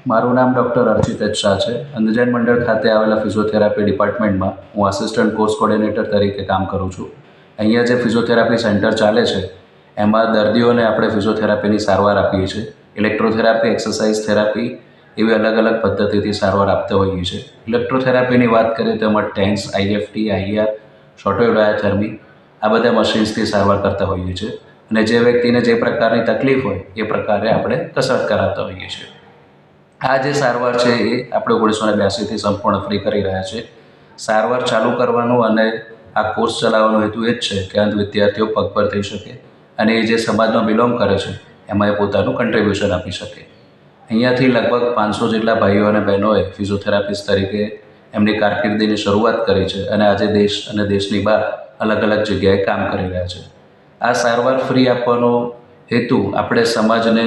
મારું નામ ડૉક્ટર અર્ચિત શાહ છે. અંધજન મંડળ ખાતે આવેલા ફિઝિયોથેરાપી ડિપાર્ટમેન્ટમાં હું આસિસ્ટન્ટ કોર્સ કોર્ડિનેટર તરીકે કામ કરું છું. અહીંયા જે ફિઝિયોથેરાપી સેન્ટર ચાલે છે એમાં દર્દીઓને આપણે ફિઝિયોથેરાપીની સારવાર આપીએ છીએ. ઇલેક્ટ્રોથેરાપી, એક્સરસાઇઝ થેરાપી એવી અલગ અલગ પદ્ધતિથી સારવાર આપતા હોઈએ છીએ. ઇલેક્ટ્રોથેરાપીની વાત કરીએ તો એમાં ટેન્સ, આઈએફટી, આઈઆર, શોર્ટવેવ ડાયાથેરપી આ બધા મશીન્સથી સારવાર કરતા હોઈએ છીએ. અને જે વ્યક્તિને જે પ્રકારની તકલીફ હોય એ પ્રકારે આપણે કસરત કરાવતા હોઈએ છીએ. આ જે સારવાર છે એ આપણે 1982થી સંપૂર્ણ ફ્રી કરી રહ્યા છે. સારવાર ચાલુ કરવાનું અને આ કોર્સ ચલાવવાનો હેતુ એ જ છે કે અંધ વિદ્યાર્થીઓ પગભર થઈ શકે અને એ જે સમાજમાં બિલોંગ કરે છે એમાં એ પોતાનું કન્ટ્રીબ્યુશન આપી શકે. અહીંયાથી લગભગ 500 જેટલા ભાઈઓ અને બહેનોએ ફિઝિયોથેરાપિસ્ટ તરીકે એમની કારકિર્દીની શરૂઆત કરી છે અને આજે દેશ અને દેશની બહાર અલગ અલગ જગ્યાએ કામ કરી રહ્યા છે. આ સારવાર ફ્રી આપવાનો હેતુ આપણે સમાજને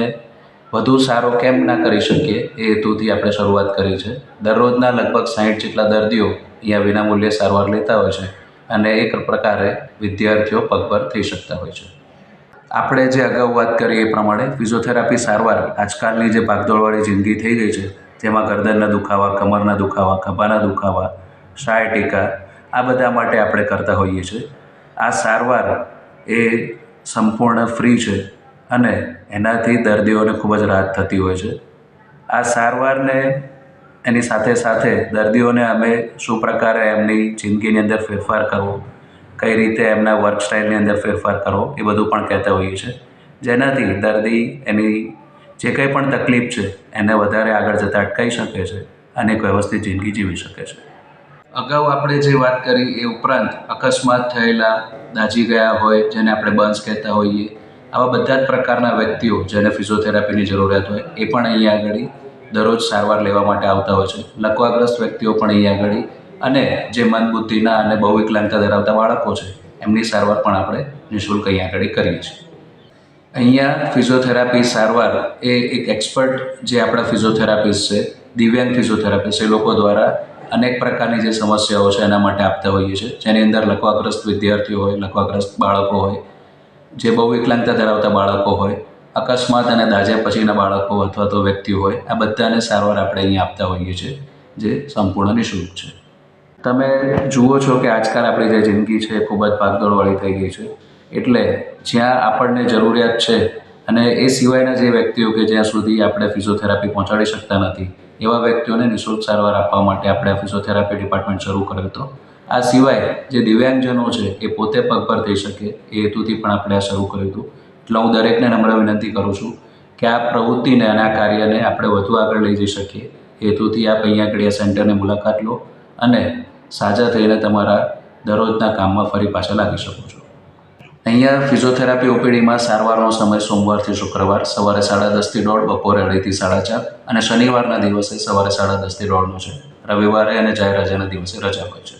વધુ સારો કેમ ના કરી શકીએ એ હેતુથી આપણે શરૂઆત કરી છે. દરરોજના લગભગ 60 જેટલા દર્દીઓ અહીંયા વિનામૂલ્યે સારવાર લેતા હોય છે અને એક પ્રકારે વિદ્યાર્થીઓ પગભર થઈ શકતા હોય છે. આપણે જે અગાઉ વાત કરી એ પ્રમાણે ફિઝિયોથેરાપી સારવાર આજકાલની જે ભાગદોડવાળી જિંદગી થઈ ગઈ છે જેમાં ગરદનના દુખાવા, કમરના દુખાવા, ખભાના દુખાવા, sciatica આ બધા માટે આપણે કરતા હોઈએ છીએ. આ સારવાર એ સંપૂર્ણ ફ્રી છે અને એનાથી દર્દીઓને ખૂબ જ રાહત થતી હોય છે. આ સારવારને એની સાથે સાથે દર્દીઓને અમે શું પ્રકારે એમની જિંદગીની અંદર ફેરફાર કરવો, કઈ રીતે એમના વર્ક સ્ટાઇલની અંદર ફેરફાર કરવો એ બધું પણ કહેતા હોઈએ છીએ. જેનાથી દર્દી એની જે કંઈ પણ તકલીફ છે એને વધારે આગળ જતાં અટકાવી શકે છે અને એક વ્યવસ્થિત જિંદગી જીવી શકે છે. અગાઉ આપણે જે વાત કરી એ ઉપરાંત અકસ્માત થયેલા, દાઝી ગયા હોય જેને આપણે બર્ન્સ કહેતા હોઈએ, આવા બધા જ પ્રકારના વ્યક્તિઓ જેને ફિઝિયોથેરાપીની જરૂરિયાત હોય એ પણ અહીંયા આગળ દરરોજ સારવાર લેવા માટે આવતા હોય છે. લકવાગ્રસ્ત વ્યક્તિઓ પણ અહીંયા આગળ અને જે મંદબુદ્ધિના અને બહુ વિકલાંગતા ધરાવતા બાળકો છે એમની સારવાર પણ આપણે નિઃશુલ્ક અહીંયા આગળ કરીએ છીએ. અહીંયા ફિઝિયોથેરાપી સારવાર એ એક એક્સપર્ટ જે આપણા ફિઝિયોથેરાપિસ્ટ છે, દિવ્યાંગ ફિઝિયોથેરાપિસ્ટ એ લોકો દ્વારા અનેક પ્રકારની જે સમસ્યાઓ છે એના માટે આપતા હોઈએ છીએ. જેની અંદર લકવાગ્રસ્ત વિદ્યાર્થીઓ હોય, લકવાગ્રસ્ત બાળકો હોય, જે બહુ વિકલાંગતા ધરાવતા બાળકો હોય, અકસ્માત અને દાઝ્યા પછીના બાળકો અથવા તો વ્યક્તિઓ હોય, આ બધાને સારવાર આપણે અહીંયા આપતા હોઈએ છીએ જે સંપૂર્ણ નિઃશુલ્ક છે. તમે જુઓ છો કે આજકાલ આપણી જે જિંદગી છે એ ખૂબ જ ભાગદોડવાળી થઈ ગઈ છે. એટલે જ્યાં આપણને જરૂરિયાત છે અને એ સિવાયના જે વ્યક્તિઓ કે જ્યાં સુધી આપણે ફિઝિયોથેરાપી પહોંચાડી શકતા નથી એવા વ્યક્તિઓને નિઃશુલ્ક સારવાર આપવા માટે આપણે આ ફિઝિયોથેરાપી ડિપાર્ટમેન્ટ શરૂ કર્યો હતો. આ સિવાય જે દિવ્યાંગજનો છે એ પોતે પગભર થઈ શકે એ હેતુથી પણ આપણે આ શરૂ કર્યું હતું. એટલે હું દરેકને નમ્ર વિનંતી કરું છું કે આ પ્રવૃત્તિને અને આ કાર્યને આપણે વધુ આગળ લઈ જઈ શકીએ એ હેતુથી આપ અહીંયા આગળ આ સેન્ટરની મુલાકાત લો અને સાજા થઈને તમારા દરરોજના કામમાં ફરી પાછા લાગી શકો છો. અહીંયા ફિઝિયોથેરાપી ઓપીડીમાં સારવારનો સમય સોમવારથી શુક્રવાર સવારે 10:30 થી 1:30, બપોરે 2:30 થી 4:30 અને શનિવારના દિવસે સવારે 10:30 થી 1:30 છે. રવિવારે અને જાહેર રજાના દિવસે રજા હોય છે.